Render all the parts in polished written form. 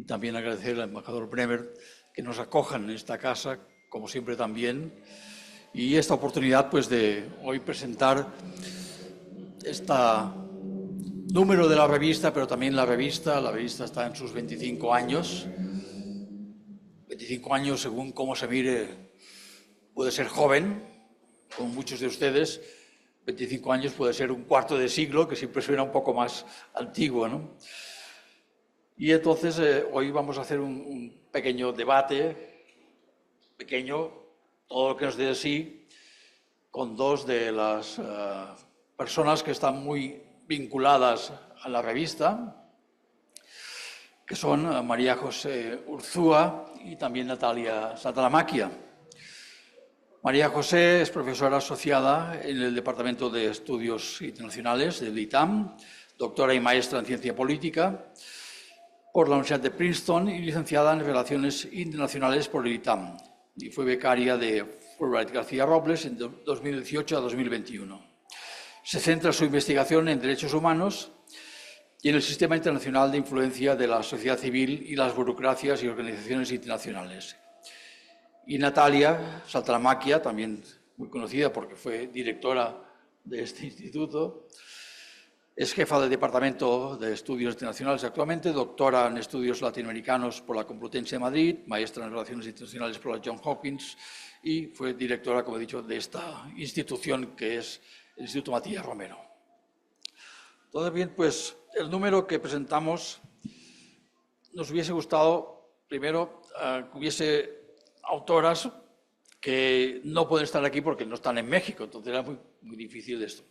y también agradecer al embajador Bremer que nos acojan en esta casa, como siempre también, y esta oportunidad pues de hoy presentar este número de la revista, pero también la revista está en sus 25 años. 25 años, según cómo se mire, puede ser joven, como muchos de ustedes. 25 años puede ser un cuarto de siglo, que siempre suena un poco más antiguo, ¿no? Y entonces hoy vamos a hacer un pequeño debate, todo lo que nos dé de sí, con dos de las personas que están muy vinculadas a la revista, que son María José Urzúa y también Natalia Santalamáquia. María José es profesora asociada en el Departamento de Estudios Internacionales del ITAM, doctora y maestra en Ciencia Política por la Universidad de Princeton y licenciada en Relaciones Internacionales por el ITAM. Y fue becaria de Fulbright García Robles en 2018 a 2021. Se centra su investigación en derechos humanos y en el sistema internacional de influencia de la sociedad civil y las burocracias y organizaciones internacionales. Y Natalia Santalamáquia, también muy conocida porque fue directora de este instituto, es jefa del Departamento de Estudios Internacionales actualmente, doctora en Estudios Latinoamericanos por la Complutense de Madrid, maestra en Relaciones Internacionales por la Johns Hopkins y fue directora, como he dicho, de esta institución que es el Instituto Matías Romero. Todo bien, pues el número que presentamos nos hubiese gustado, primero, que hubiese autoras que no pueden estar aquí porque no están en México, entonces era muy difícil esto.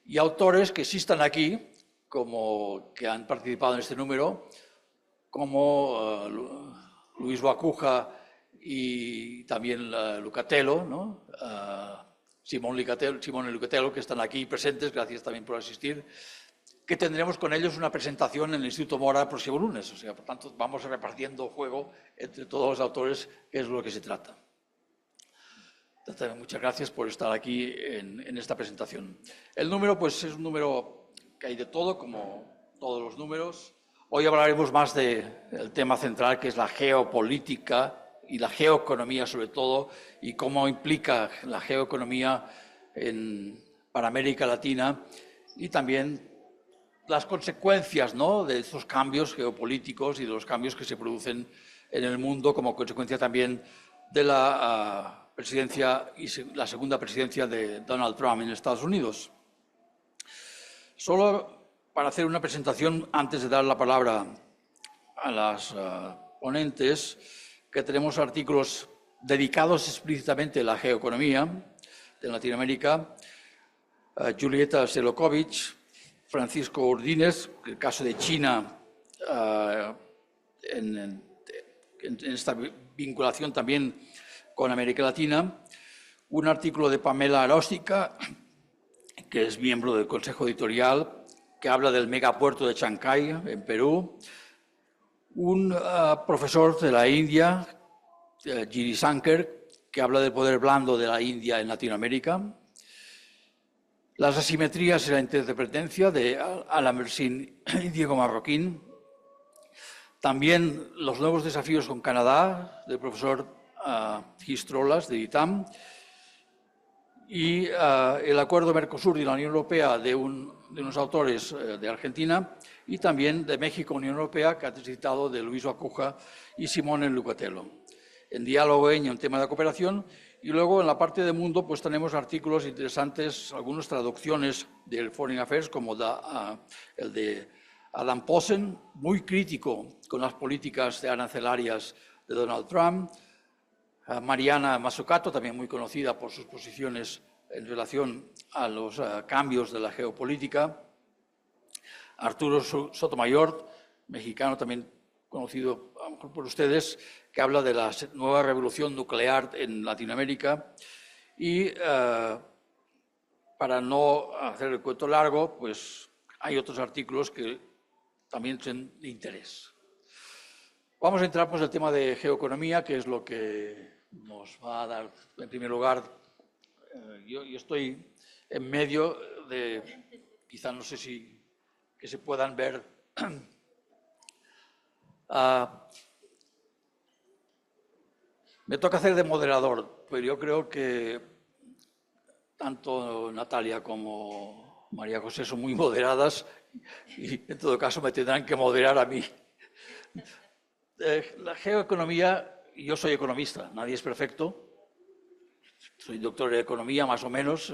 Y autores que sí están aquí, como que han participado en este número, como Luis Guacuja y también Lucatello, ¿no? Simón y Lucatello, que están aquí presentes, gracias también por asistir, que tendremos con ellos una presentación en el Instituto Mora el próximo lunes. O sea, por tanto, vamos repartiendo juego entre todos los autores, que es de lo que se trata. Muchas gracias por estar aquí en esta presentación. El número, pues, es un número que hay de todo, como todos los números. Hoy hablaremos más del tema central, que es la geopolítica y la geoeconomía, sobre todo, y cómo implica la geoeconomía para América Latina y también las consecuencias, ¿no?, de estos cambios geopolíticos y de los cambios que se producen en el mundo como consecuencia también de la presidencia y la segunda presidencia de Donald Trump en Estados Unidos. Solo para hacer una presentación, antes de dar la palabra a las ponentes, que tenemos artículos dedicados explícitamente a la geoeconomía de Latinoamérica. Julieta Selakovic, Francisco Ordínez, el caso de China, en esta vinculación también con América Latina, un artículo de Pamela Aróstica, que es miembro del Consejo Editorial, que habla del megapuerto de Chancay, en Perú, un profesor de la India, Giri Shankar, que habla del poder blando de la India en Latinoamérica, las asimetrías y la interdependencia de Alan Bersin y Diego Marroquín. También los nuevos desafíos con Canadá, del profesor Gistrolas, de ITAM. Y el acuerdo Mercosur y la Unión Europea de unos autores de Argentina. Y también de México-Unión Europea, que ha citado de Luis Guacuja y Simón Lucatello. En diálogo en un tema de cooperación. Y luego en la parte de mundo pues tenemos artículos interesantes, algunas traducciones del Foreign Affairs, como el de Adam Posen, muy crítico con las políticas arancelarias de Donald Trump. Mariana Mazzucato, también muy conocida por sus posiciones en relación a los cambios de la geopolítica. Arturo Sotomayor, mexicano también conocido a lo mejor por ustedes, que habla de la nueva revolución nuclear en Latinoamérica. Y para no hacer el cuento largo, pues hay otros artículos que también son de interés. Vamos a entrar pues en el tema de geoeconomía, que es lo que nos va a dar, en primer lugar, yo estoy en medio de, quizá no sé si que se puedan ver Me toca hacer de moderador, pero yo creo que tanto Natalia como María José son muy moderadas y en todo caso me tendrán que moderar a mí. La geoeconomía, yo soy economista, nadie es perfecto, soy doctor en economía más o menos.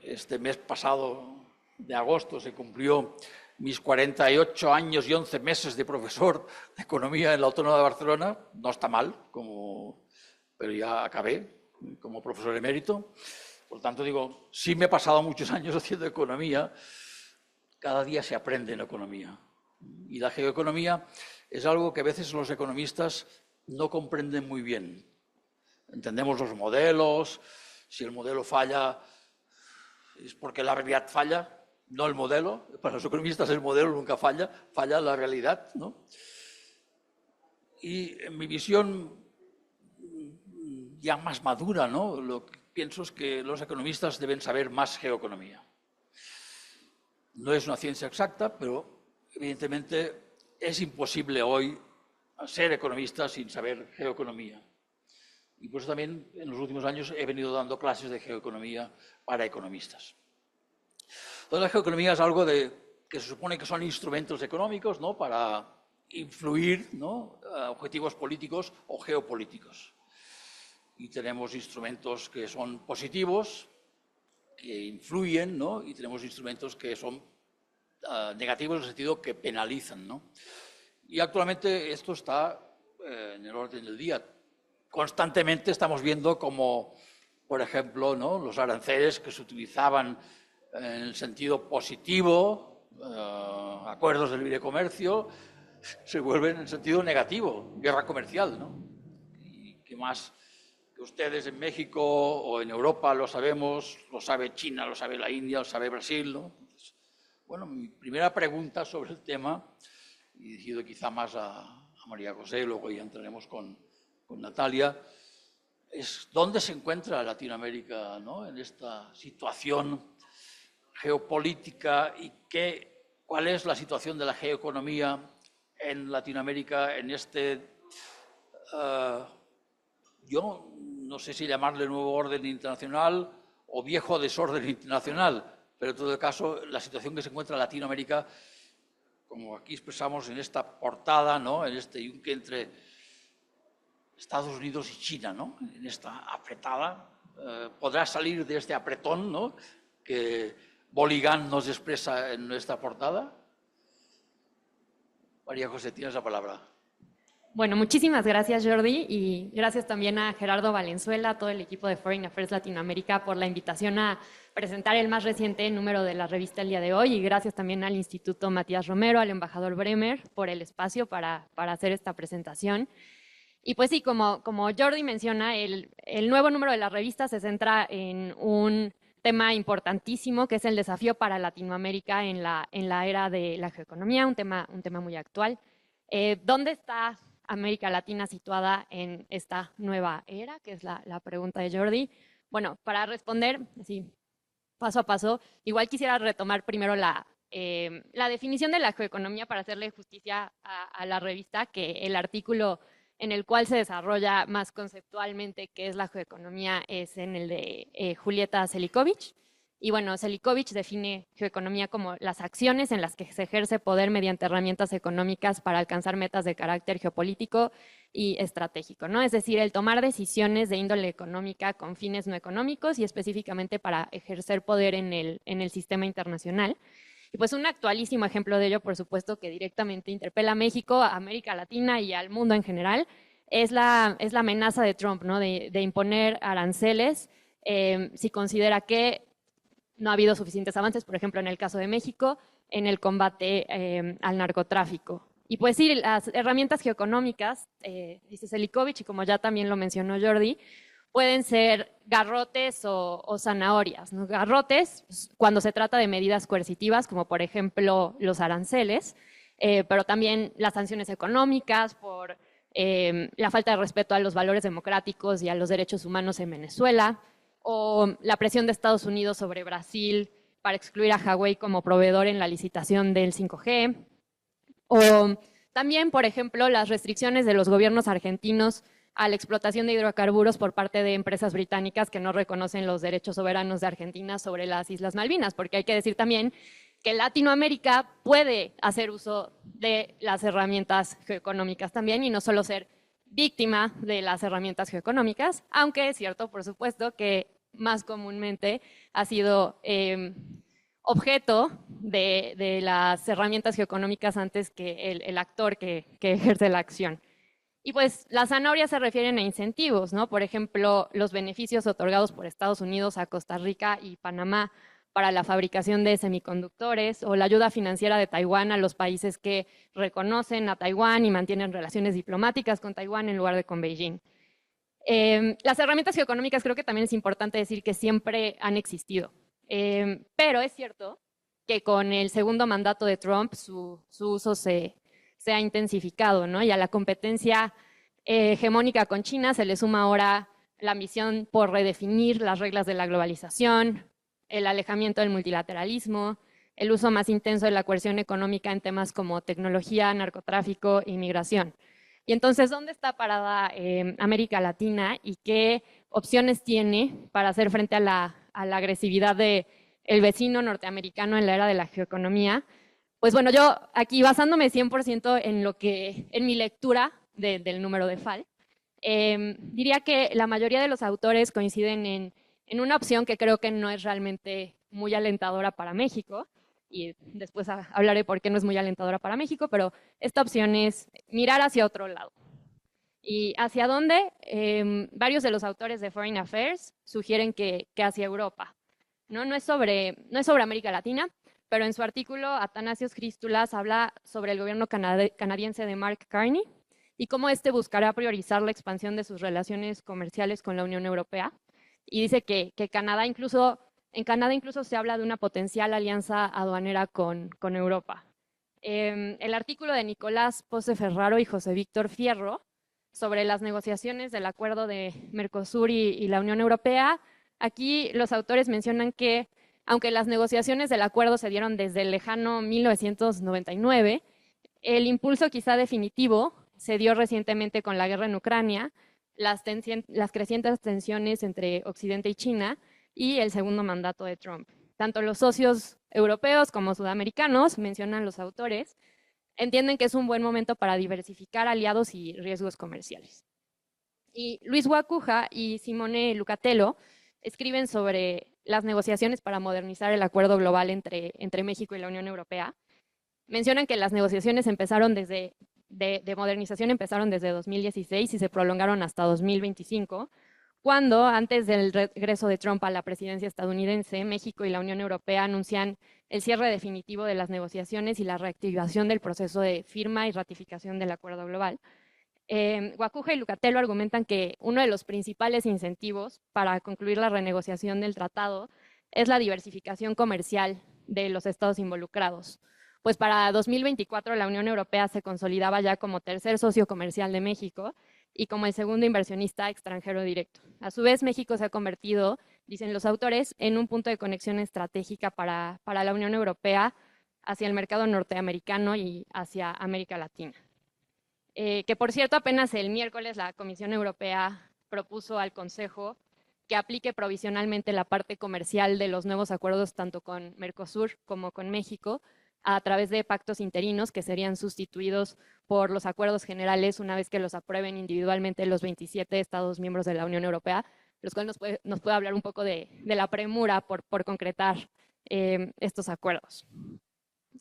Este mes pasado de agosto se cumplió mis 48 años y 11 meses de profesor de economía en la Autónoma de Barcelona. No está mal, pero ya acabé como profesor emérito. Por tanto, digo, sí me he pasado muchos años haciendo economía. Cada día se aprende en economía. Y la geoeconomía es algo que a veces los economistas no comprenden muy bien. Entendemos los modelos, si el modelo falla es porque la realidad falla, no el modelo. Para los economistas el modelo nunca falla, falla la realidad, ¿no? Y en mi visión ya más madura, ¿no? Lo que pienso es que los economistas deben saber más geoeconomía. No es una ciencia exacta, pero evidentemente es imposible hoy ser economista sin saber geoeconomía. Y por eso también en los últimos años he venido dando clases de geoeconomía para economistas. Entonces la geoeconomía es algo que se supone que son instrumentos económicos, ¿no? Para influir, ¿no? Objetivos políticos o geopolíticos. Y tenemos instrumentos que son positivos, que influyen, ¿no? Y tenemos instrumentos que son negativos en el sentido que penalizan, ¿no? Y actualmente esto está en el orden del día. Constantemente estamos viendo como, por ejemplo, ¿no? Los aranceles que se utilizaban en el sentido positivo, acuerdos de libre comercio, se vuelven en el sentido negativo, guerra comercial, ¿no? Y que más que ustedes en México o en Europa lo sabemos, lo sabe China, lo sabe la India, lo sabe Brasil, ¿no? Entonces, bueno, mi primera pregunta sobre el tema, y dirigido quizá más a María José, luego ya entraremos con Natalia, es dónde se encuentra Latinoamérica, ¿no? En esta situación geopolítica y cuál es la situación de la geoeconomía en Latinoamérica en este, yo no sé si llamarle nuevo orden internacional o viejo desorden internacional, pero en todo caso la situación que se encuentra en Latinoamérica, como aquí expresamos en esta portada, ¿no? En este yunque entre Estados Unidos y China, ¿no? En esta apretada, podrá salir de este apretón, ¿no? Que Boligán nos expresa en nuestra portada. María José, tienes la palabra. Bueno, muchísimas gracias, Jordi, y gracias también a Gerardo Valenzuela, a todo el equipo de Foreign Affairs Latinoamérica por la invitación a presentar el más reciente número de la revista el día de hoy, y gracias también al Instituto Matías Romero, al embajador Bremer, por el espacio para hacer esta presentación. Y pues sí, como Jordi menciona, el nuevo número de la revista se centra en un tema importantísimo, que es el desafío para Latinoamérica en la era de la geoeconomía, un tema muy actual. ¿Dónde está América Latina situada en esta nueva era? Que es la pregunta de Jordi. Bueno, para responder, así, paso a paso, igual quisiera retomar primero la definición de la geoeconomía para hacerle justicia a la revista, que el artículo en el cual se desarrolla más conceptualmente qué es la geoeconomía es en el de Julieta Selikovic. Y bueno, Selikovic define geoeconomía como las acciones en las que se ejerce poder mediante herramientas económicas para alcanzar metas de carácter geopolítico y estratégico, ¿no? Es decir, el tomar decisiones de índole económica con fines no económicos y específicamente para ejercer poder en el sistema internacional. Y pues un actualísimo ejemplo de ello, por supuesto, que directamente interpela a México, a América Latina y al mundo en general, es la amenaza de Trump, ¿no? De imponer aranceles si considera que no ha habido suficientes avances, por ejemplo, en el caso de México, en el combate al narcotráfico. Y pues sí, las herramientas geoeconómicas, dice Selikovic, y como ya también lo mencionó Jordi, pueden ser garrotes o zanahorias, ¿no? Garrotes, pues, cuando se trata de medidas coercitivas, como por ejemplo los aranceles, pero también las sanciones económicas por la falta de respeto a los valores democráticos y a los derechos humanos en Venezuela, o la presión de Estados Unidos sobre Brasil para excluir a Huawei como proveedor en la licitación del 5G, O también, por ejemplo, las restricciones de los gobiernos argentinos a la explotación de hidrocarburos por parte de empresas británicas que no reconocen los derechos soberanos de Argentina sobre las Islas Malvinas, porque hay que decir también que Latinoamérica puede hacer uso de las herramientas geoeconómicas también y no solo ser víctima de las herramientas geoeconómicas, aunque es cierto, por supuesto, que más comúnmente ha sido objeto de las herramientas geoeconómicas antes que el actor que ejerce la acción. Y pues las zanahorias se refieren a incentivos, ¿no? Por ejemplo, los beneficios otorgados por Estados Unidos a Costa Rica y Panamá para la fabricación de semiconductores, o la ayuda financiera de Taiwán a los países que reconocen a Taiwán y mantienen relaciones diplomáticas con Taiwán en lugar de con Beijing. Las herramientas geoeconómicas creo que también es importante decir que siempre han existido, pero es cierto que con el segundo mandato de Trump su uso se ha intensificado, ¿no? Y a la competencia hegemónica con China se le suma ahora la ambición por redefinir las reglas de la globalización, el alejamiento del multilateralismo, el uso más intenso de la coerción económica en temas como tecnología, narcotráfico e inmigración. Y entonces, ¿dónde está parada América Latina y qué opciones tiene para hacer frente a la agresividad del vecino norteamericano en la era de la geoeconomía? Pues bueno, yo aquí basándome 100% en mi lectura del número de FAL, diría que la mayoría de los autores coinciden en una opción que creo que no es realmente muy alentadora para México, y después hablaré por qué no es muy alentadora para México, pero esta opción es mirar hacia otro lado. ¿Y hacia dónde? Varios de los autores de Foreign Affairs sugieren que hacia Europa. No es sobre América Latina, pero en su artículo Atanasios Christoulas habla sobre el gobierno canadiense de Mark Carney y cómo este buscará priorizar la expansión de sus relaciones comerciales con la Unión Europea. Y dice que en Canadá incluso se habla de una potencial alianza aduanera con Europa. El artículo de Nicolás Pose Ferraro y José Víctor Fierro sobre las negociaciones del acuerdo de Mercosur y la Unión Europea, aquí los autores mencionan que aunque las negociaciones del acuerdo se dieron desde el lejano 1999, el impulso quizá definitivo se dio recientemente con la guerra en Ucrania, las crecientes tensiones entre Occidente y China y el segundo mandato de Trump. Tanto los socios europeos como sudamericanos, mencionan los autores, entienden que es un buen momento para diversificar aliados y riesgos comerciales. Y Luis Guacuja y Simone Lucatello escriben sobre las negociaciones para modernizar el acuerdo global entre México y la Unión Europea. Mencionan que las negociaciones de modernización empezaron desde 2016 y se prolongaron hasta 2025, cuando, antes del regreso de Trump a la presidencia estadounidense, México y la Unión Europea anuncian el cierre definitivo de las negociaciones y la reactivación del proceso de firma y ratificación del acuerdo global. Guacuja y Lucatello argumentan que uno de los principales incentivos para concluir la renegociación del tratado es la diversificación comercial de los estados involucrados. Pues para 2024 la Unión Europea se consolidaba ya como tercer socio comercial de México y como el segundo inversionista extranjero directo. A su vez, México se ha convertido, dicen los autores, en un punto de conexión estratégica para la Unión Europea hacia el mercado norteamericano y hacia América Latina. Que por cierto, apenas el miércoles la Comisión Europea propuso al Consejo que aplique provisionalmente la parte comercial de los nuevos acuerdos tanto con Mercosur como con México a través de pactos interinos que serían sustituidos por los acuerdos generales una vez que los aprueben individualmente los 27 Estados miembros de la Unión Europea, los cuales nos puede hablar un poco de la premura por concretar estos acuerdos.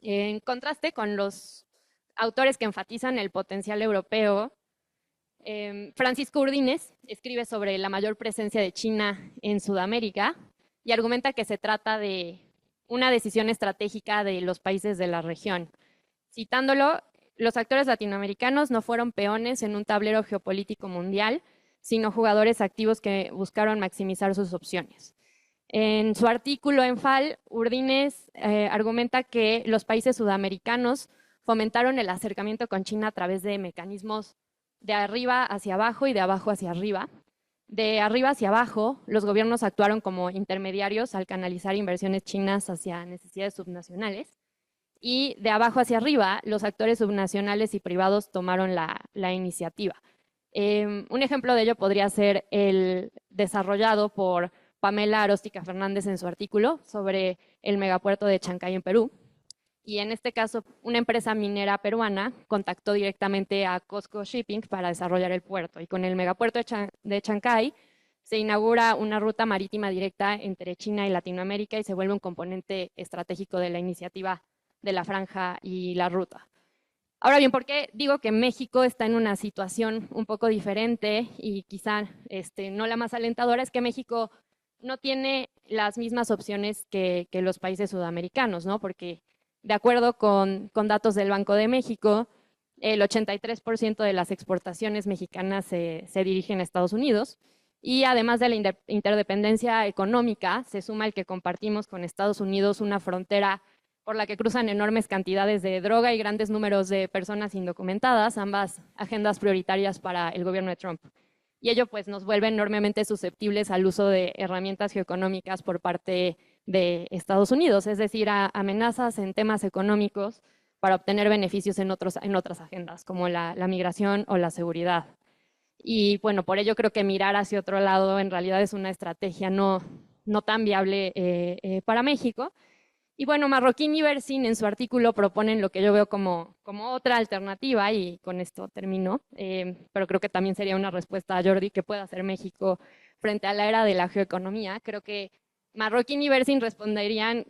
En contraste con los autores que enfatizan el potencial europeo, Francisco Urdines escribe sobre la mayor presencia de China en Sudamérica y argumenta que se trata de una decisión estratégica de los países de la región. Citándolo, los actores latinoamericanos no fueron peones en un tablero geopolítico mundial, sino jugadores activos que buscaron maximizar sus opciones. En su artículo en FAL, Urdines argumenta que los países sudamericanos fomentaron el acercamiento con China a través de mecanismos de arriba hacia abajo y de abajo hacia arriba. De arriba hacia abajo, los gobiernos actuaron como intermediarios al canalizar inversiones chinas hacia necesidades subnacionales. y de abajo hacia arriba los actores subnacionales y privados tomaron la iniciativa. Un ejemplo de ello podría ser el desarrollado por Pamela Aróstica Fernández en su artículo sobre el megapuerto de Chancay en Perú. Y en este caso, una empresa minera peruana contactó directamente a COSCO Shipping para desarrollar el puerto. Y con el megapuerto de Chancay se inaugura una ruta marítima directa entre China y Latinoamérica y se vuelve un componente estratégico de la iniciativa de la franja y la ruta. Ahora bien, ¿por qué digo que México está en una situación un poco diferente y quizá no la más alentadora? Es que México no tiene las mismas opciones que los países sudamericanos, ¿no? Porque de acuerdo con datos del Banco de México, el 83% de las exportaciones mexicanas se dirigen a Estados Unidos y además de la interdependencia económica, se suma el que compartimos con Estados Unidos una frontera por la que cruzan enormes cantidades de droga y grandes números de personas indocumentadas, ambas agendas prioritarias para el gobierno de Trump. Y ello pues nos vuelve enormemente susceptibles al uso de herramientas geoeconómicas por parte de Estados Unidos, es decir, a amenazas en temas económicos para obtener beneficios en otras agendas, como la migración o la seguridad. Y bueno, por ello creo que mirar hacia otro lado en realidad es una estrategia no tan viable para México. Y bueno, Marroquín y Bersin en su artículo proponen lo que yo veo como otra alternativa, y con esto termino, pero creo que también sería una respuesta a Jordi que puede hacer México frente a la era de la geoeconomía. Creo que Marroquín y Bersin responderían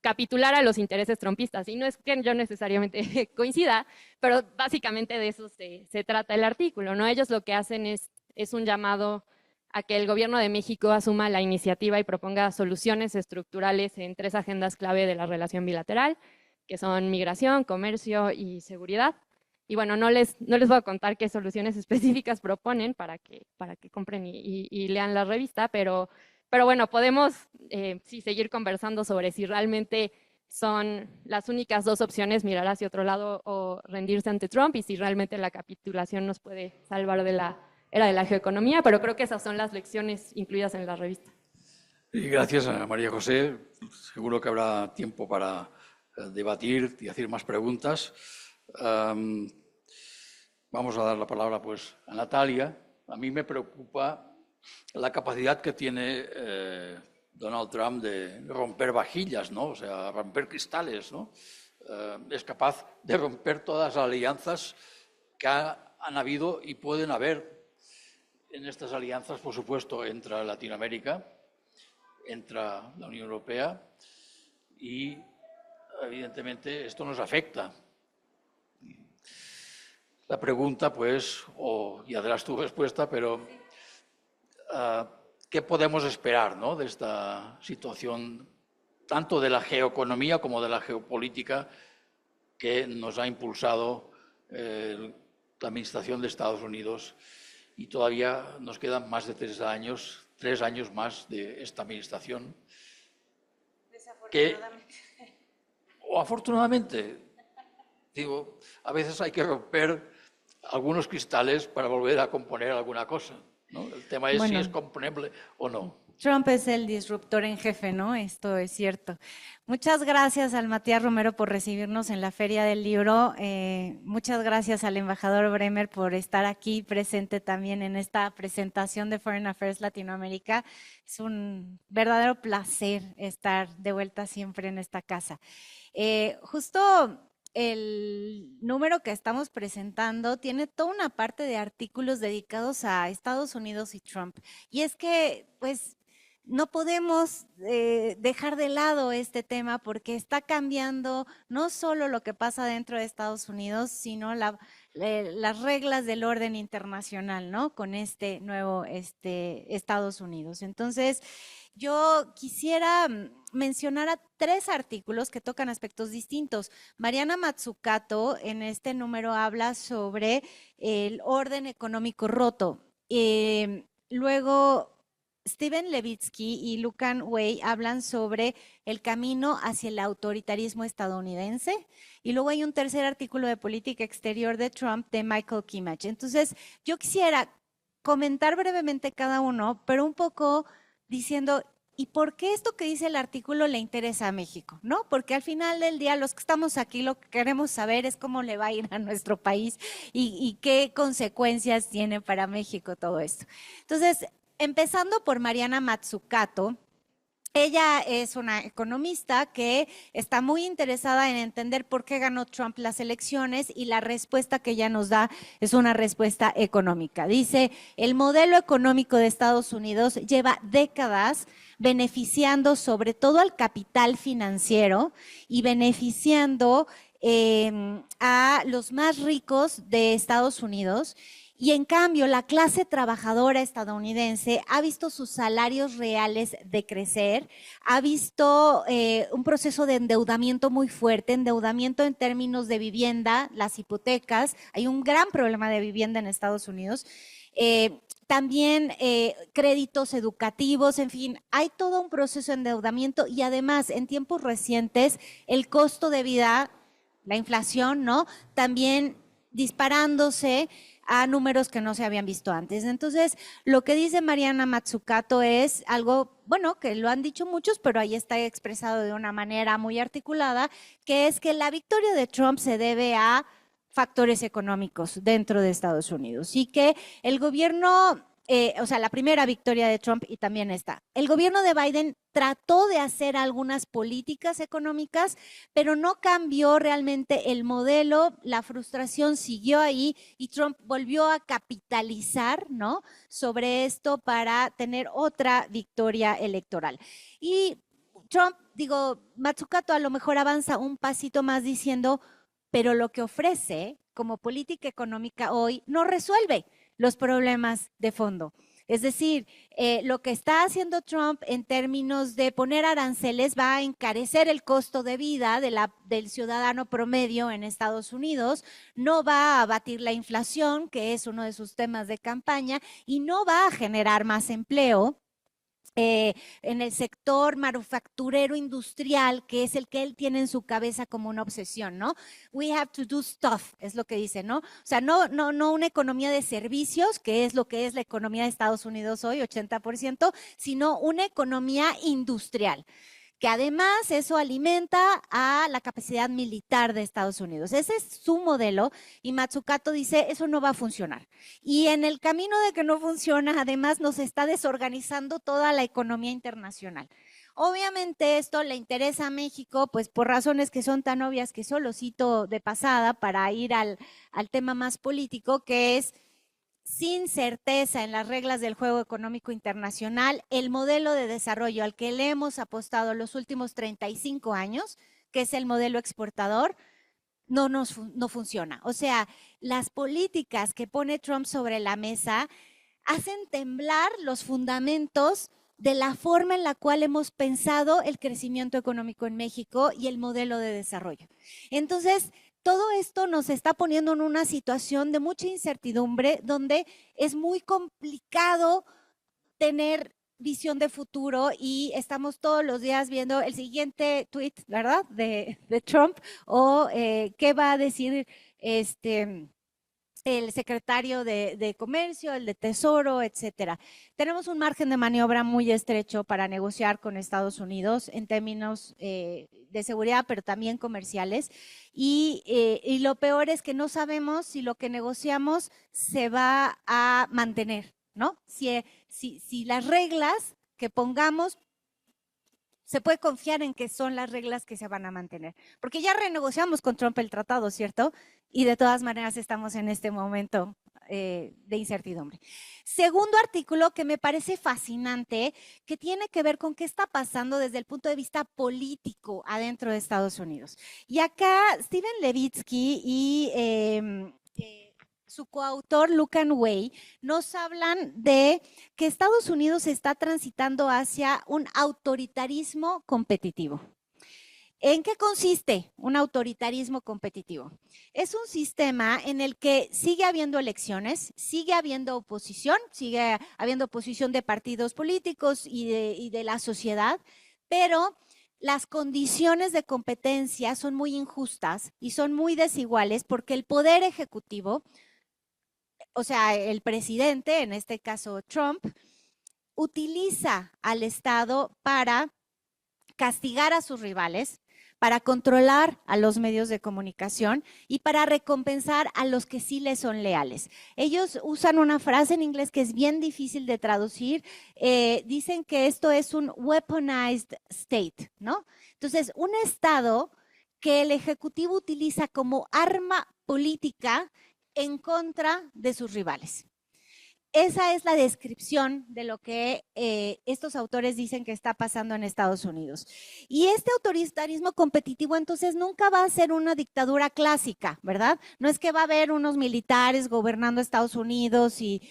capitular a los intereses trumpistas, y no es que yo necesariamente coincida, pero básicamente de eso se trata el artículo, ¿no? Ellos lo que hacen es un llamado a que el gobierno de México asuma la iniciativa y proponga soluciones estructurales en 3 agendas clave de la relación bilateral, que son migración, comercio y seguridad. Y bueno, no les voy a contar qué soluciones específicas proponen para que compren y lean la revista, pero bueno, podemos sí seguir conversando sobre si realmente son las únicas 2 opciones, mirar hacia otro lado o rendirse ante Trump, y si realmente la capitulación nos puede salvar de la era de la geoeconomía, pero creo que esas son las lecciones incluidas en la revista. Y gracias a María José. Seguro que habrá tiempo para debatir y hacer más preguntas. Vamos a dar la palabra pues a Natalia. A mí me preocupa la capacidad que tiene Donald Trump de romper vajillas, ¿no? O sea, romper cristales, ¿no? Es capaz de romper todas las alianzas que han habido y pueden haber. En estas alianzas, por supuesto, entra Latinoamérica, entra la Unión Europea y, evidentemente, esto nos afecta. La pregunta, pues, ya darás tu respuesta, pero ¿qué podemos esperar, ¿no?, de esta situación, tanto de la geoeconomía como de la geopolítica, que nos ha impulsado la administración de Estados Unidos? Y todavía nos quedan más de 3 años más de esta administración. Desafortunadamente. O afortunadamente, digo, a veces hay que romper algunos cristales para volver a componer alguna cosa, ¿no? El tema es si es componible o no. Trump es el disruptor en jefe, ¿no? Esto es cierto. Muchas gracias al Matías Romero por recibirnos en la Feria del Libro. Muchas gracias al embajador Bremer por estar aquí presente también en esta presentación de Foreign Affairs Latinoamérica. Es un verdadero placer estar de vuelta siempre en esta casa. Justo el número que estamos presentando tiene toda una parte de artículos dedicados a Estados Unidos y Trump. Y es que, pues, no podemos dejar de lado este tema porque está cambiando no solo lo que pasa dentro de Estados Unidos, sino las reglas del orden internacional, ¿no? Con este nuevo Estados Unidos. Entonces, yo quisiera mencionar a 3 artículos que tocan aspectos distintos. Mariana Mazzucato en este número habla sobre el orden económico roto. Luego, Steven Levitsky y Lucan Way hablan sobre el camino hacia el autoritarismo estadounidense. Y luego hay un tercer artículo de política exterior de Trump de Michael Kimmage. Entonces, yo quisiera comentar brevemente cada uno, pero un poco diciendo ¿Y por qué esto que dice el artículo le interesa a México? ¿No? Porque al final del día los que estamos aquí lo que queremos saber es cómo le va a ir a nuestro país y qué consecuencias tiene para México todo esto. Entonces, empezando por Mariana Mazzucato. Ella es una economista que está muy interesada en entender por qué ganó Trump las elecciones y la respuesta que ella nos da es una respuesta económica. Dice, el modelo económico de Estados Unidos lleva décadas beneficiando sobre todo al capital financiero y beneficiando a los más ricos de Estados Unidos. Y en cambio, la clase trabajadora estadounidense ha visto sus salarios reales decrecer, ha visto un proceso de endeudamiento muy fuerte, endeudamiento en términos de vivienda, las hipotecas, hay un gran problema de vivienda en Estados Unidos, también créditos educativos, en fin, hay todo un proceso de endeudamiento y además en tiempos recientes el costo de vida, la inflación, ¿no? También disparándose a números que no se habían visto antes. Entonces, lo que dice Mariana Mazzucato es algo, bueno, que lo han dicho muchos, pero ahí está expresado de una manera muy articulada, que es que la victoria de Trump se debe a factores económicos dentro de Estados Unidos y que el gobierno, o sea, la primera victoria de Trump y también esta, el gobierno de Biden trató de hacer algunas políticas económicas, pero no cambió realmente el modelo, la frustración siguió ahí y Trump volvió a capitalizar, ¿no?, sobre esto para tener otra victoria electoral. Y Trump, digo, Mazzucato a lo mejor avanza un pasito más diciendo, pero lo que ofrece como política económica hoy no resuelve los problemas de fondo. Es decir, lo que está haciendo Trump en términos de poner aranceles va a encarecer el costo de vida del ciudadano promedio en Estados Unidos, no va a abatir la inflación, que es uno de sus temas de campaña, y no va a generar más empleo. En el sector manufacturero industrial, que es el que él tiene en su cabeza como una obsesión, ¿no? We have to do stuff, es lo que dice, ¿no? O sea, no una economía de servicios, que es lo que es la economía de Estados Unidos hoy, 80%, sino una economía industrial, que además eso alimenta a la capacidad militar de Estados Unidos. Ese es su modelo y Mazzucato dice, eso no va a funcionar. Y en el camino de que no funciona, además nos está desorganizando toda la economía internacional. Obviamente esto le interesa a México, pues por razones que son tan obvias que solo cito de pasada para ir al tema más político, que es sin certeza en las reglas del juego económico internacional, el modelo de desarrollo al que le hemos apostado los últimos 35 años, que es el modelo exportador, no funciona. O sea, las políticas que pone Trump sobre la mesa hacen temblar los fundamentos de la forma en la cual hemos pensado el crecimiento económico en México y el modelo de desarrollo. Entonces, todo esto nos está poniendo en una situación de mucha incertidumbre, donde es muy complicado tener visión de futuro y estamos todos los días viendo el siguiente tweet, ¿verdad?, de Trump o qué va a decir el secretario de Comercio, el de Tesoro, etcétera. Tenemos un margen de maniobra muy estrecho para negociar con Estados Unidos en términos de seguridad, pero también comerciales. Y lo peor es que no sabemos si lo que negociamos se va a mantener, ¿no? Si las reglas que pongamos se puede confiar en que son las reglas que se van a mantener. Porque ya renegociamos con Trump el tratado, ¿cierto? Y de todas maneras estamos en este momento de incertidumbre. Segundo artículo que me parece fascinante, que tiene que ver con qué está pasando desde el punto de vista político adentro de Estados Unidos. Y acá Steven Levitsky y su coautor Lucan Way nos hablan de que Estados Unidos está transitando hacia un autoritarismo competitivo. ¿En qué consiste un autoritarismo competitivo? Es un sistema en el que sigue habiendo elecciones, sigue habiendo oposición de partidos políticos y de la sociedad, pero las condiciones de competencia son muy injustas y son muy desiguales porque el poder ejecutivo, o sea, el presidente, en este caso Trump, utiliza al Estado para castigar a sus rivales, para controlar a los medios de comunicación y para recompensar a los que sí les son leales. Ellos usan una frase en inglés que es bien difícil de traducir. Dicen que esto es un weaponized state, ¿no? Entonces, un Estado que el Ejecutivo utiliza como arma política en contra de sus rivales. Esa es la descripción de lo que estos autores dicen que está pasando en Estados Unidos. Y este autoritarismo competitivo entonces nunca va a ser una dictadura clásica, ¿verdad? No es que va a haber unos militares gobernando Estados Unidos y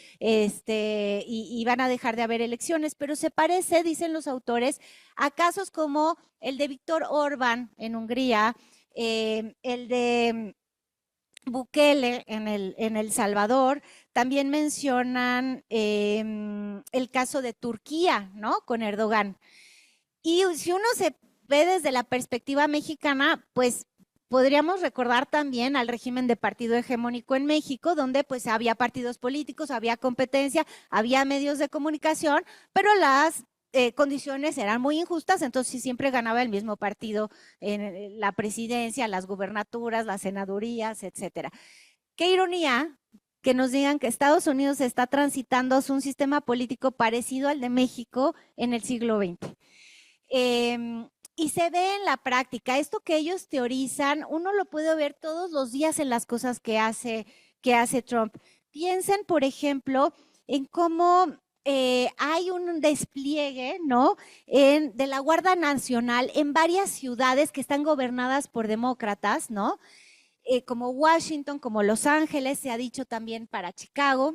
van a dejar de haber elecciones, pero se parece, dicen los autores, a casos como el de Viktor Orbán en Hungría, el de Bukele en El Salvador. También mencionan el caso de Turquía, ¿no? Con Erdogan. Y si uno se ve desde la perspectiva mexicana, pues podríamos recordar también al régimen de partido hegemónico en México, donde pues había partidos políticos, había competencia, había medios de comunicación, pero las condiciones eran muy injustas, entonces siempre ganaba el mismo partido en la presidencia, las gubernaturas, las senadurías, etcétera. Qué ironía que nos digan que Estados Unidos está transitando un sistema político parecido al de México en el siglo XX. Y se ve en la práctica, esto que ellos teorizan, uno lo puede ver todos los días en las cosas que hace Trump. Piensen, por ejemplo, en cómo hay un despliegue, ¿no? De la Guardia Nacional en varias ciudades que están gobernadas por demócratas, ¿no? Como Washington, como Los Ángeles, se ha dicho también para Chicago,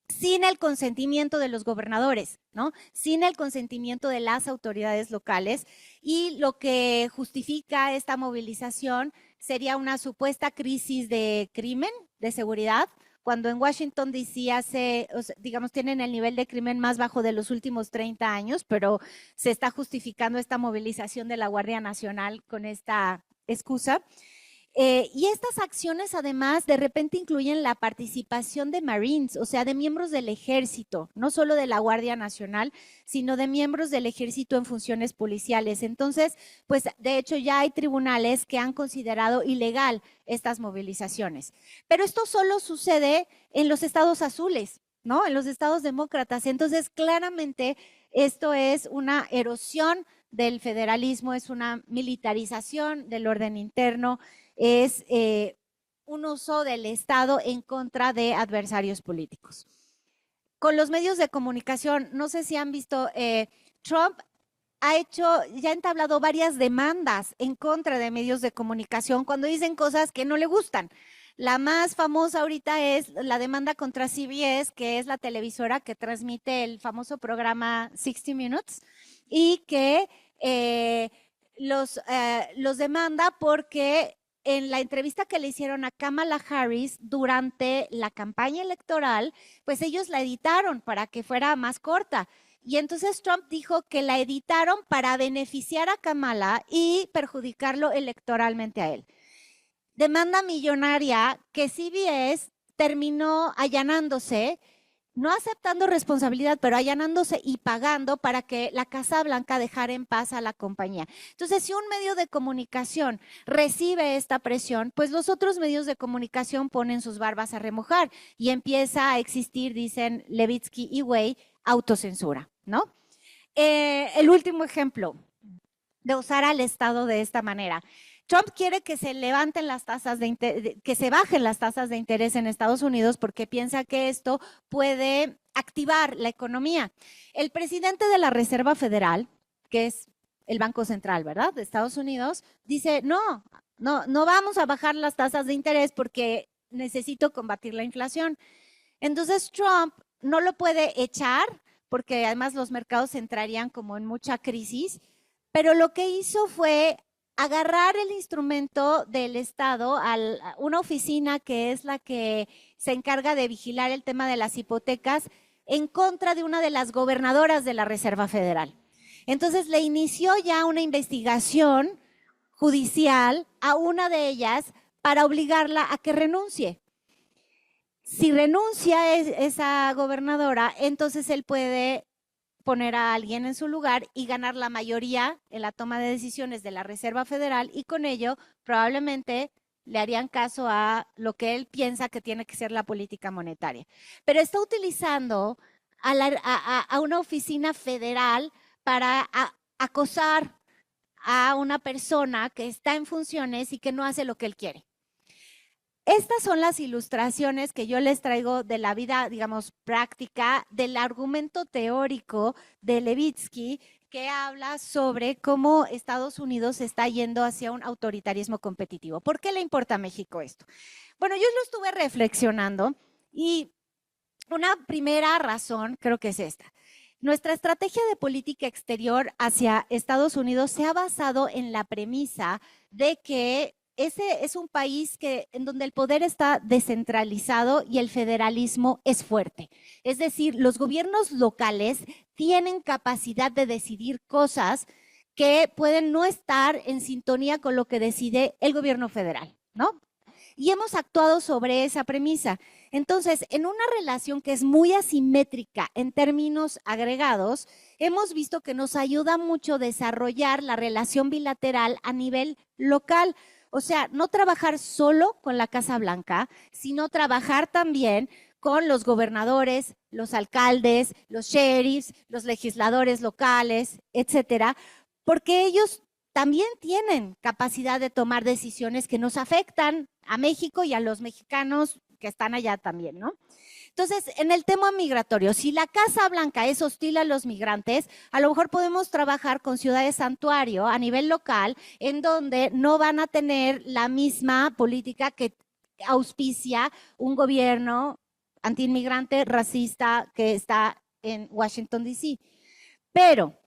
sin el consentimiento de los gobernadores, ¿no? Sin el consentimiento de las autoridades locales. Y lo que justifica esta movilización sería una supuesta crisis de crimen, de seguridad, cuando en Washington D.C. digamos, tienen el nivel de crimen más bajo de los últimos 30 años, pero se está justificando esta movilización de la Guardia Nacional con esta excusa. Y estas acciones además de repente incluyen la participación de Marines, o sea, de miembros del ejército, no solo de la Guardia Nacional, sino de miembros del ejército en funciones policiales. Entonces, pues de hecho ya hay tribunales que han considerado ilegal estas movilizaciones. Pero esto solo sucede en los estados azules, ¿no? En los estados demócratas. Entonces, claramente esto es una erosión del federalismo, es una militarización del orden interno, es un uso del Estado en contra de adversarios políticos. Con los medios de comunicación, no sé si han visto, Trump ya ha entablado varias demandas en contra de medios de comunicación cuando dicen cosas que no le gustan. La más famosa ahorita es la demanda contra CBS, que es la televisora que transmite el famoso programa 60 Minutes y que los demanda porque en la entrevista que le hicieron a Kamala Harris durante la campaña electoral, pues ellos la editaron para que fuera más corta. Y entonces Trump dijo que la editaron para beneficiar a Kamala y perjudicarlo electoralmente a él. Demanda millonaria que CBS terminó allanándose, no aceptando responsabilidad, pero allanándose y pagando para que la Casa Blanca dejara en paz a la compañía. Entonces, si un medio de comunicación recibe esta presión, pues los otros medios de comunicación ponen sus barbas a remojar y empieza a existir, dicen Levitsky y Way, autocensura, ¿no? El último ejemplo de usar al Estado de esta manera. Trump quiere que se levanten las tasas que se bajen las tasas de interés en Estados Unidos porque piensa que esto puede activar la economía. El presidente de la Reserva Federal, que es el Banco Central, ¿verdad?, de Estados Unidos, dice, no vamos a bajar las tasas de interés porque necesito combatir la inflación. Entonces Trump no lo puede echar porque además los mercados entrarían como en mucha crisis, pero lo que hizo fue agarrar el instrumento del Estado a una oficina que es la que se encarga de vigilar el tema de las hipotecas en contra de una de las gobernadoras de la Reserva Federal. Entonces le inició ya una investigación judicial a una de ellas para obligarla a que renuncie. Si renuncia esa gobernadora, entonces él puede poner a alguien en su lugar y ganar la mayoría en la toma de decisiones de la Reserva Federal, y con ello probablemente le harían caso a lo que él piensa que tiene que ser la política monetaria. Pero está utilizando a una oficina federal para acosar a una persona que está en funciones y que no hace lo que él quiere. Estas son las ilustraciones que yo les traigo de la vida, digamos, práctica, del argumento teórico de Levitsky, que habla sobre cómo Estados Unidos se está yendo hacia un autoritarismo competitivo. ¿Por qué le importa a México esto? Bueno, yo lo estuve reflexionando y una primera razón creo que es esta. Nuestra estrategia de política exterior hacia Estados Unidos se ha basado en la premisa de que ese es un país en donde el poder está descentralizado y el federalismo es fuerte. Es decir, los gobiernos locales tienen capacidad de decidir cosas que pueden no estar en sintonía con lo que decide el gobierno federal, ¿no? Y hemos actuado sobre esa premisa. Entonces, en una relación que es muy asimétrica en términos agregados, hemos visto que nos ayuda mucho desarrollar la relación bilateral a nivel local. O sea, no trabajar solo con la Casa Blanca, sino trabajar también con los gobernadores, los alcaldes, los sheriffs, los legisladores locales, etcétera, porque ellos también tienen capacidad de tomar decisiones que nos afectan a México y a los mexicanos que están allá también, ¿no? Entonces, en el tema migratorio, si la Casa Blanca es hostil a los migrantes, a lo mejor podemos trabajar con ciudades santuario a nivel local, en donde no van a tener la misma política que auspicia un gobierno antiinmigrante, racista, que está en Washington, D.C. Pero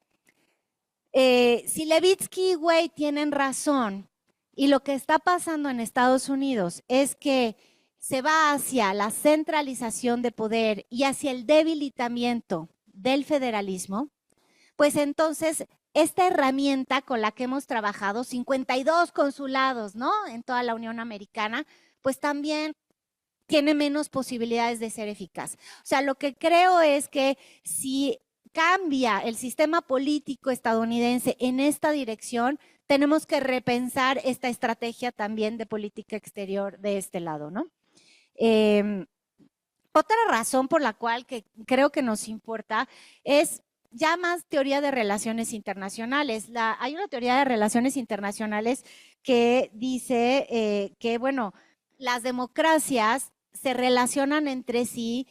si Levitsky y Wade tienen razón, y lo que está pasando en Estados Unidos es que se va hacia la centralización de poder y hacia el debilitamiento del federalismo, pues entonces esta herramienta con la que hemos trabajado, 52 consulados, ¿no?, en toda la Unión Americana, pues también tiene menos posibilidades de ser eficaz. O sea, lo que creo es que si cambia el sistema político estadounidense en esta dirección, tenemos que repensar esta estrategia también de política exterior de este lado, ¿no? Otra razón por la cual que creo que nos importa es ya más teoría de relaciones internacionales. Hay una teoría de relaciones internacionales que dice que, bueno, las democracias se relacionan entre sí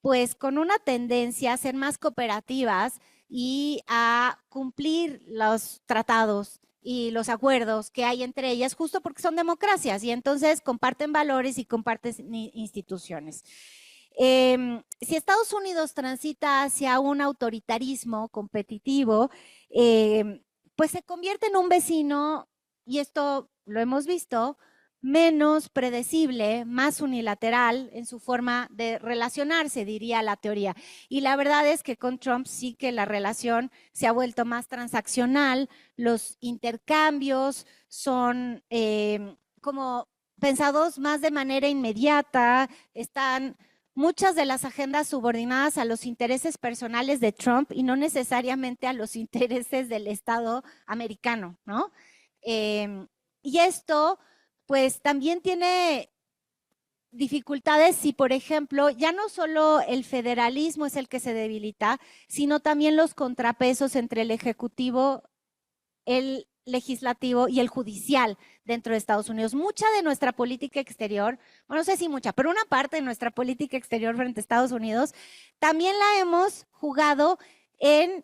pues con una tendencia a ser más cooperativas y a cumplir los tratados y los acuerdos que hay entre ellas, justo porque son democracias y entonces comparten valores y comparten instituciones. Si Estados Unidos transita hacia un autoritarismo competitivo, pues se convierte en un vecino, y esto lo hemos visto, menos predecible, más unilateral en su forma de relacionarse, diría la teoría. Y la verdad es que con Trump sí que la relación se ha vuelto más transaccional, los intercambios son como pensados más de manera inmediata, están muchas de las agendas subordinadas a los intereses personales de Trump y no necesariamente a los intereses del Estado americano, ¿no? Y esto pues también tiene dificultades si, por ejemplo, ya no solo el federalismo es el que se debilita, sino también los contrapesos entre el ejecutivo, el legislativo y el judicial dentro de Estados Unidos. Mucha de nuestra política exterior, bueno, no sé si mucha, pero una parte de nuestra política exterior frente a Estados Unidos también la hemos jugado en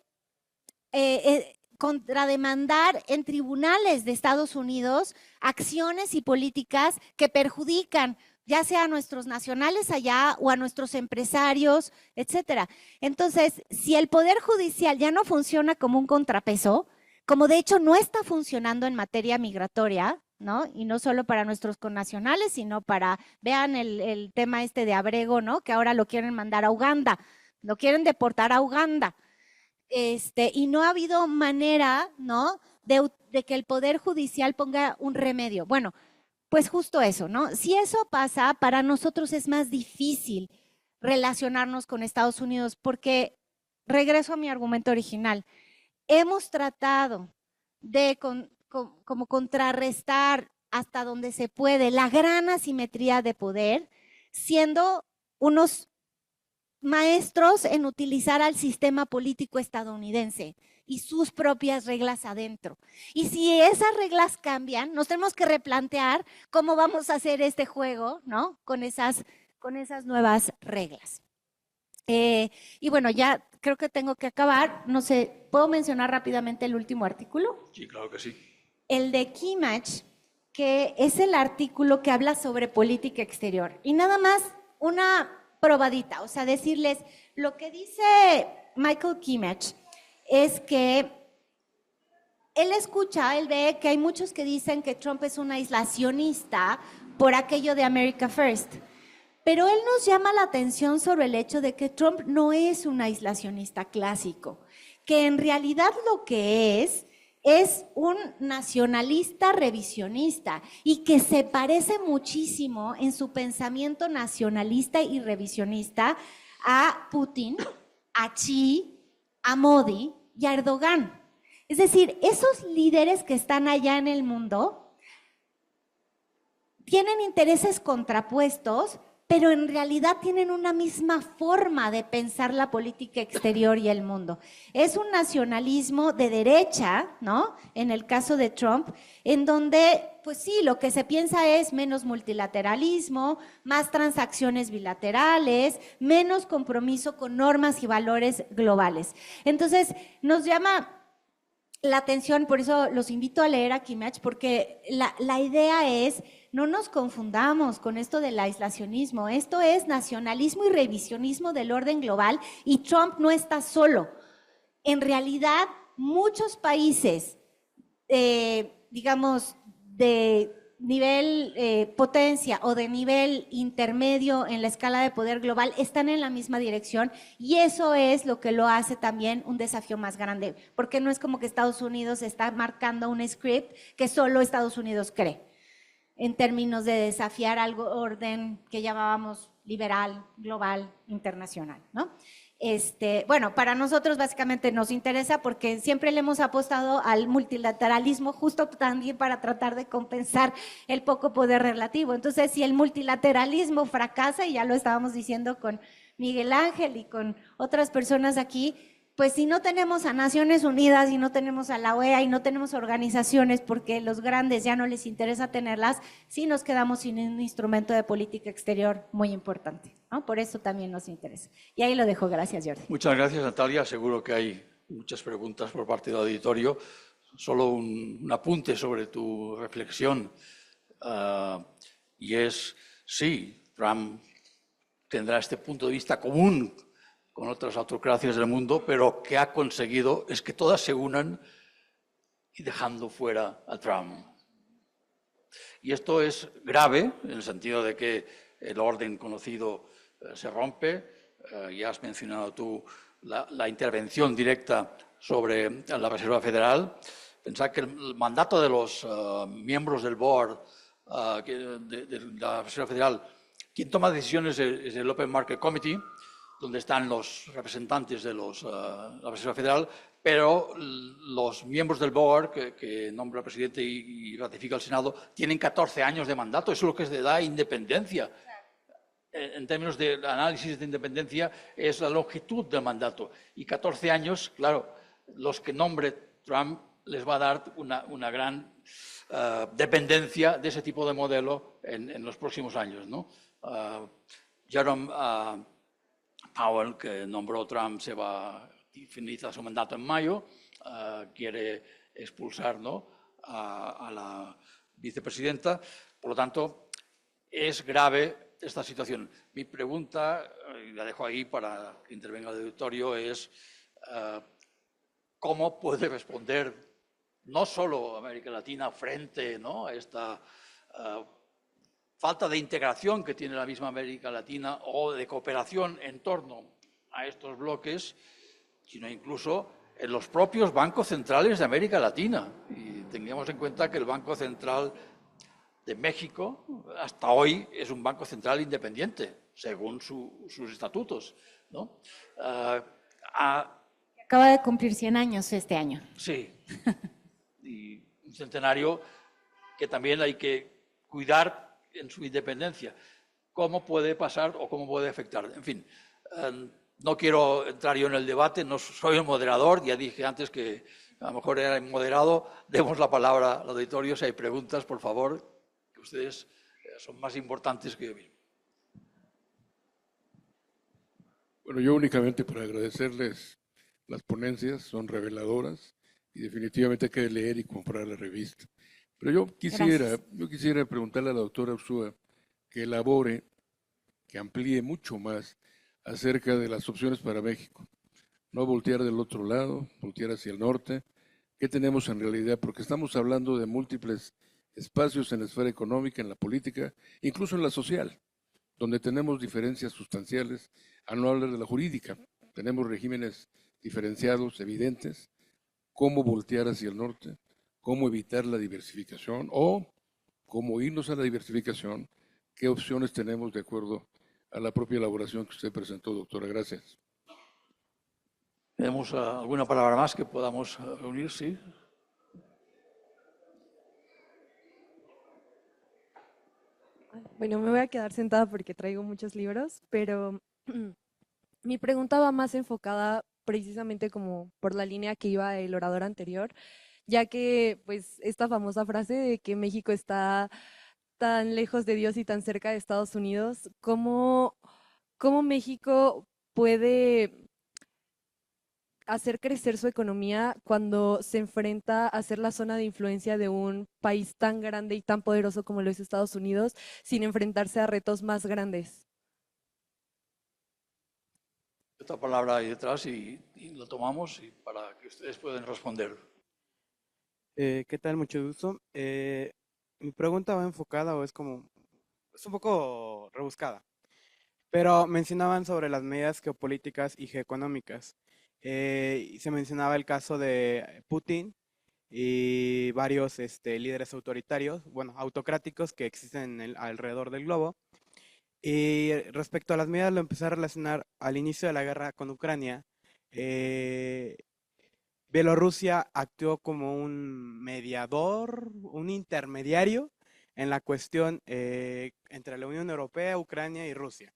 contrademandar en tribunales de Estados Unidos acciones y políticas que perjudican ya sea a nuestros nacionales allá o a nuestros empresarios, etcétera. Entonces, si el Poder Judicial ya no funciona como un contrapeso, como de hecho no está funcionando en materia migratoria, ¿no? Y no solo para nuestros connacionales, sino para, vean el tema este de Abrego, ¿no?, que ahora lo quieren mandar a Uganda, lo quieren deportar a Uganda. Y no ha habido manera, ¿no?, de que el Poder Judicial ponga un remedio. Bueno, pues justo eso, ¿no? Si eso pasa, para nosotros es más difícil relacionarnos con Estados Unidos porque regreso a mi argumento original. Hemos tratado de como contrarrestar hasta donde se puede la gran asimetría de poder, siendo unos maestros en utilizar al sistema político estadounidense y sus propias reglas adentro. Y si esas reglas cambian, nos tenemos que replantear cómo vamos a hacer este juego, ¿no? Con esas nuevas reglas. Y bueno, ya creo que tengo que acabar. No sé, ¿puedo mencionar rápidamente el último artículo? Sí, claro que sí. El de Kimmage, que es el artículo que habla sobre política exterior. Y nada más una probadita, o sea, decirles, lo que dice Michael Kimmage es que él ve que hay muchos que dicen que Trump es un aislacionista por aquello de America First. Pero él nos llama la atención sobre el hecho de que Trump no es un aislacionista clásico, que en realidad lo que es un nacionalista revisionista y que se parece muchísimo en su pensamiento nacionalista y revisionista a Putin, a Xi, a Modi y a Erdogan. Es decir, esos líderes que están allá en el mundo tienen intereses contrapuestos, pero en realidad tienen una misma forma de pensar la política exterior y el mundo. Es un nacionalismo de derecha, ¿no? En el caso de Trump, en donde, pues sí, lo que se piensa es menos multilateralismo, más transacciones bilaterales, menos compromiso con normas y valores globales. Entonces, nos llama la atención, por eso los invito a leer a Kimmage, porque la idea es, no nos confundamos con esto del aislacionismo, esto es nacionalismo y revisionismo del orden global y Trump no está solo. En realidad, muchos países, digamos, de nivel potencia o de nivel intermedio en la escala de poder global están en la misma dirección y eso es lo que lo hace también un desafío más grande, porque no es como que Estados Unidos está marcando un script que solo Estados Unidos cree, en términos de desafiar algo orden que llamábamos liberal, global, internacional, ¿no? Bueno, para nosotros básicamente nos interesa porque siempre le hemos apostado al multilateralismo justo también para tratar de compensar el poco poder relativo. Entonces, si el multilateralismo fracasa, y ya lo estábamos diciendo con Miguel Ángel y con otras personas aquí, pues si no tenemos a Naciones Unidas y no tenemos a la OEA y no tenemos organizaciones porque los grandes ya no les interesa tenerlas, sí nos quedamos sin un instrumento de política exterior muy importante, ¿no? Por eso también nos interesa. Y ahí lo dejo. Gracias, Jordi. Muchas gracias, Natalia. Seguro que hay muchas preguntas por parte del auditorio. Solo un apunte sobre tu reflexión. Y es, sí, Trump tendrá este punto de vista común con otras autocracias del mundo, pero que ha conseguido es que todas se unan y dejando fuera a Trump. Y esto es grave en el sentido de que el orden conocido se rompe. Ya has mencionado tú la intervención directa sobre la Reserva Federal. Pensad que el mandato de los miembros del board de la Reserva Federal, quien toma decisiones es el Open Market Committee, donde están los representantes de la Reserva Federal, pero los miembros del board que nombra el presidente y ratifica el Senado tienen 14 años de mandato. Eso es lo que le da independencia. En términos de análisis de independencia, es la longitud del mandato. Y 14 años, claro, los que nombre Trump les va a dar una gran dependencia de ese tipo de modelo en los próximos años, ¿no? Jerome Powell, que nombró Trump, finaliza su mandato en mayo, quiere expulsar, ¿no?, a la vicepresidenta. Por lo tanto, es grave esta situación. Mi pregunta, y la dejo ahí para que intervenga el auditorio, es ¿cómo puede responder no solo América Latina frente, ¿no?, a esta falta de integración que tiene la misma América Latina o de cooperación en torno a estos bloques, sino incluso en los propios bancos centrales de América Latina? Y tengamos en cuenta que el Banco Central de México hasta hoy es un banco central independiente, según sus estatutos, ¿no? Acaba de cumplir 100 años este año. Sí, y un centenario que también hay que cuidar en su independencia. ¿Cómo puede pasar o cómo puede afectar? En fin, no quiero entrar yo en el debate, no soy el moderador, ya dije antes que a lo mejor era moderado. Demos la palabra al auditorio, si hay preguntas, por favor, que ustedes son más importantes que yo mismo. Bueno, yo únicamente para agradecerles las ponencias, son reveladoras y definitivamente hay que leer y comprar la revista. Pero yo quisiera preguntarle a la doctora Ursúa que elabore, que amplíe mucho más acerca de las opciones para México. No voltear del otro lado, voltear hacia el norte. ¿Qué tenemos en realidad? Porque estamos hablando de múltiples espacios en la esfera económica, en la política, incluso en la social, donde tenemos diferencias sustanciales, a no hablar de la jurídica. Tenemos regímenes diferenciados, evidentes. ¿Cómo voltear hacia el norte? ¿Cómo evitar la diversificación? ¿O cómo irnos a la diversificación? ¿Qué opciones tenemos de acuerdo a la propia elaboración que usted presentó, doctora? Gracias. ¿Tenemos alguna palabra más que podamos reunir? Sí. Bueno, me voy a quedar sentada porque traigo muchos libros, pero mi pregunta va más enfocada precisamente como por la línea que iba el orador anterior, ya que pues esta famosa frase de que México está tan lejos de Dios y tan cerca de Estados Unidos, ¿cómo México puede hacer crecer su economía cuando se enfrenta a ser la zona de influencia de un país tan grande y tan poderoso como lo es Estados Unidos, sin enfrentarse a retos más grandes? Esta palabra ahí detrás y lo tomamos y para que ustedes puedan responder. ¿Qué tal? Mucho gusto. Mi pregunta va enfocada o es un poco rebuscada, pero mencionaban sobre las medidas geopolíticas y geoeconómicas. Y se mencionaba el caso de Putin y varios líderes autoritarios, bueno, autocráticos que existen alrededor del globo. Y respecto a las medidas lo empecé a relacionar al inicio de la guerra con Ucrania. Bielorrusia actuó como un mediador, un intermediario en la cuestión entre la Unión Europea, Ucrania y Rusia.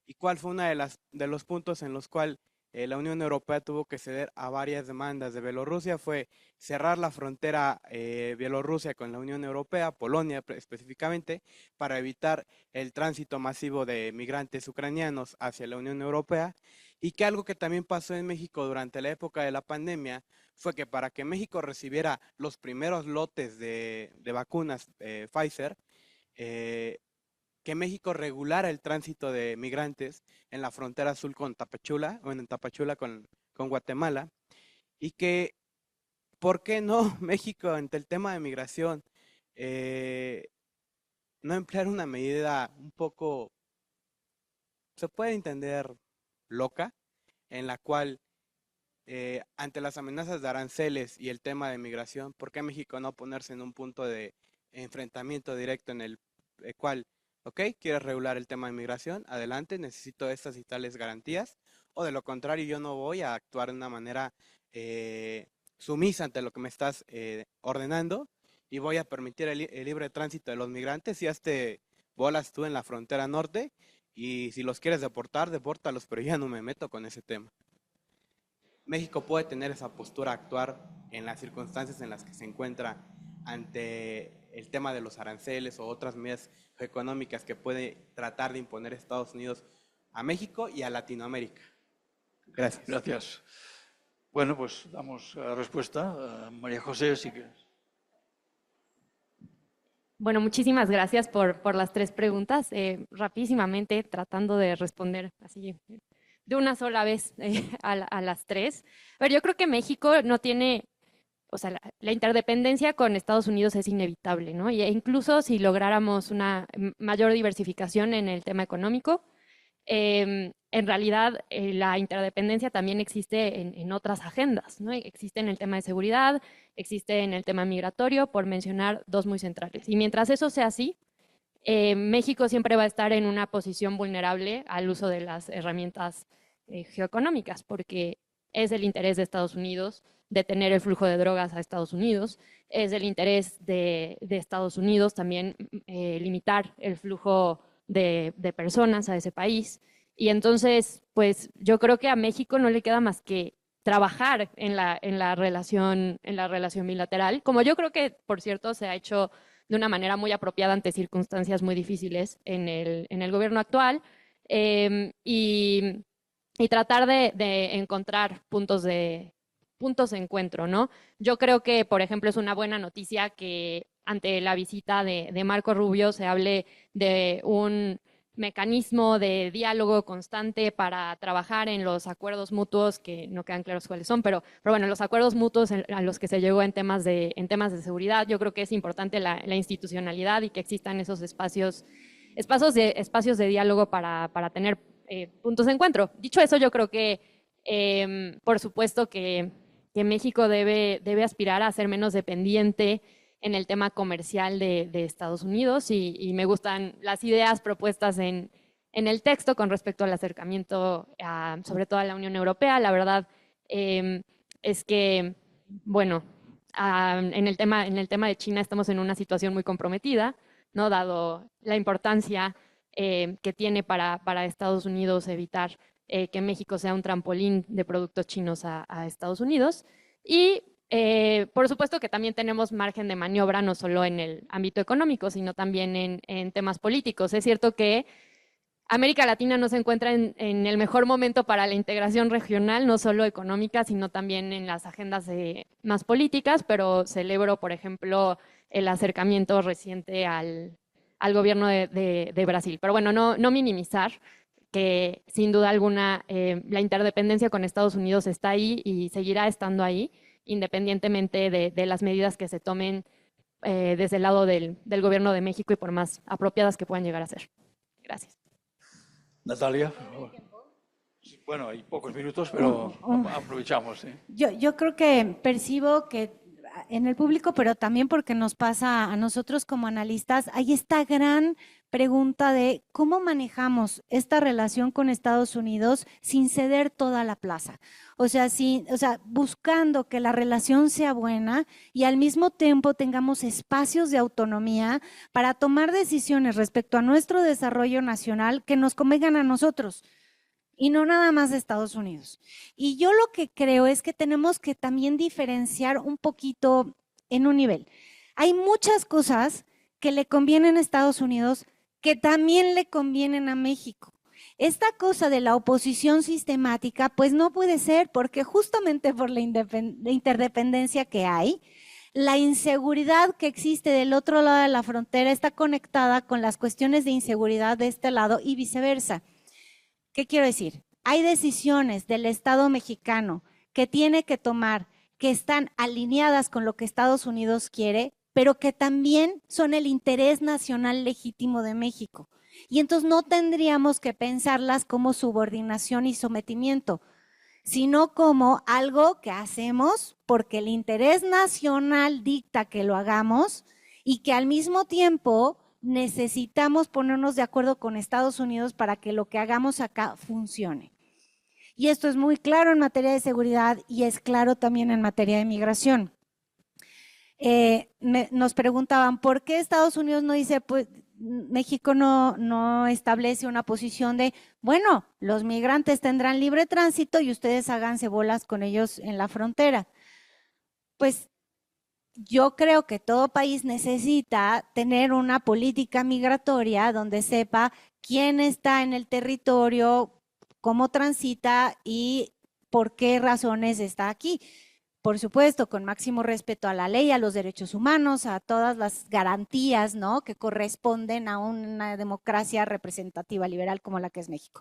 ¿Y cuál fue uno de los puntos en los cuales la Unión Europea tuvo que ceder a varias demandas de Bielorrusia? Fue cerrar la frontera Bielorrusia con la Unión Europea, Polonia específicamente, para evitar el tránsito masivo de migrantes ucranianos hacia la Unión Europea. Y que algo que también pasó en México durante la época de la pandemia fue que para que México recibiera los primeros lotes de vacunas Pfizer, que México regulara el tránsito de migrantes en la frontera azul con Tapachula, o en Tapachula con Guatemala, y que, ¿por qué no México ante el tema de migración no emplear una medida un poco, se puede entender, loca, en la cual ante las amenazas de aranceles y el tema de migración, ¿por qué México no ponerse en un punto de enfrentamiento directo en el cual, ok, quieres regular el tema de migración, adelante, necesito estas y tales garantías, o de lo contrario yo no voy a actuar de una manera sumisa ante lo que me estás ordenando y voy a permitir el libre tránsito de los migrantes y hazte bolas tú en la frontera norte y si los quieres deportar, depórtalos, pero ya no me meto con ese tema. México puede tener esa postura, actuar en las circunstancias en las que se encuentra ante el tema de los aranceles o otras medidas económicas que puede tratar de imponer Estados Unidos a México y a Latinoamérica. Gracias. Gracias. Bueno, pues damos respuesta. María José, si quieres. Bueno, muchísimas gracias por las tres preguntas. Rapidísimamente, tratando de responder así de una sola vez a las tres. A ver, yo creo que México no tiene, o sea, la interdependencia con Estados Unidos es inevitable, ¿no? E incluso si lográramos una mayor diversificación en el tema económico, en realidad la interdependencia también existe en otras agendas, ¿no? Existe en el tema de seguridad, existe en el tema migratorio, por mencionar dos muy centrales. Y mientras eso sea así, México siempre va a estar en una posición vulnerable al uso de las herramientas geoeconómicas, porque es el interés de Estados Unidos detener el flujo de drogas a Estados Unidos, es el interés de Estados Unidos también limitar el flujo de personas a ese país. Y entonces, pues yo creo que a México no le queda más que trabajar en la relación bilateral, como yo creo que, por cierto, se ha hecho de una manera muy apropiada ante circunstancias muy difíciles en el gobierno actual, y tratar de encontrar puntos de encuentro, ¿no? Yo creo que, por ejemplo, es una buena noticia que ante la visita de Marco Rubio se hable de un mecanismo de diálogo constante para trabajar en los acuerdos mutuos, que no quedan claros cuáles son, pero bueno, los acuerdos mutuos a los que se llegó en temas de seguridad. Yo creo que es importante la institucionalidad y que existan esos espacios de diálogo para tener puntos de encuentro. Dicho eso, yo creo que, por supuesto que México debe aspirar a ser menos dependiente en el tema comercial de Estados Unidos, y me gustan las ideas propuestas en el texto con respecto al acercamiento sobre todo a la Unión Europea. La verdad es que, bueno, en el tema de China estamos en una situación muy comprometida, ¿no? Dado la importancia que tiene para Estados Unidos evitar que México sea un trampolín de productos chinos a Estados Unidos. Y por supuesto que también tenemos margen de maniobra, no solo en el ámbito económico, sino también en temas políticos. Es cierto que América Latina no se encuentra en el mejor momento para la integración regional, no solo económica, sino también en las agendas más políticas, pero celebro, por ejemplo, el acercamiento reciente al gobierno de Brasil. Pero bueno, no minimizar que sin duda alguna la interdependencia con Estados Unidos está ahí y seguirá estando ahí, independientemente de las medidas que se tomen desde el lado del gobierno de México y por más apropiadas que puedan llegar a ser. Gracias. Natalia. Bueno, hay pocos minutos, pero aprovechamos. ¿Sí? Yo creo que percibo que en el público, pero también porque nos pasa a nosotros como analistas, hay esta gran pregunta de cómo manejamos esta relación con Estados Unidos sin ceder toda la plaza. O sea, buscando que la relación sea buena y al mismo tiempo tengamos espacios de autonomía para tomar decisiones respecto a nuestro desarrollo nacional que nos convengan a nosotros y no nada más de Estados Unidos. Y yo lo que creo es que tenemos que también diferenciar un poquito en un nivel. Hay muchas cosas que le convienen a Estados Unidos que también le convienen a México. Esta cosa de la oposición sistemática, pues no puede ser, porque justamente por la interdependencia que hay, la inseguridad que existe del otro lado de la frontera está conectada con las cuestiones de inseguridad de este lado y viceversa. ¿Qué quiero decir? Hay decisiones del Estado mexicano que tiene que tomar, que están alineadas con lo que Estados Unidos quiere, pero que también son el interés nacional legítimo de México. Y entonces no tendríamos que pensarlas como subordinación y sometimiento, sino como algo que hacemos porque el interés nacional dicta que lo hagamos y que al mismo tiempo necesitamos ponernos de acuerdo con Estados Unidos para que lo que hagamos acá funcione. Y esto es muy claro en materia de seguridad y es claro también en materia de migración. Nos preguntaban, ¿por qué Estados Unidos no dice, pues México no establece una posición de, bueno, los migrantes tendrán libre tránsito y ustedes háganse bolas con ellos en la frontera? Pues yo creo que todo país necesita tener una política migratoria donde sepa quién está en el territorio, cómo transita y por qué razones está aquí. Por supuesto, con máximo respeto a la ley, a los derechos humanos, a todas las garantías, ¿no?, que corresponden a una democracia representativa liberal como la que es México.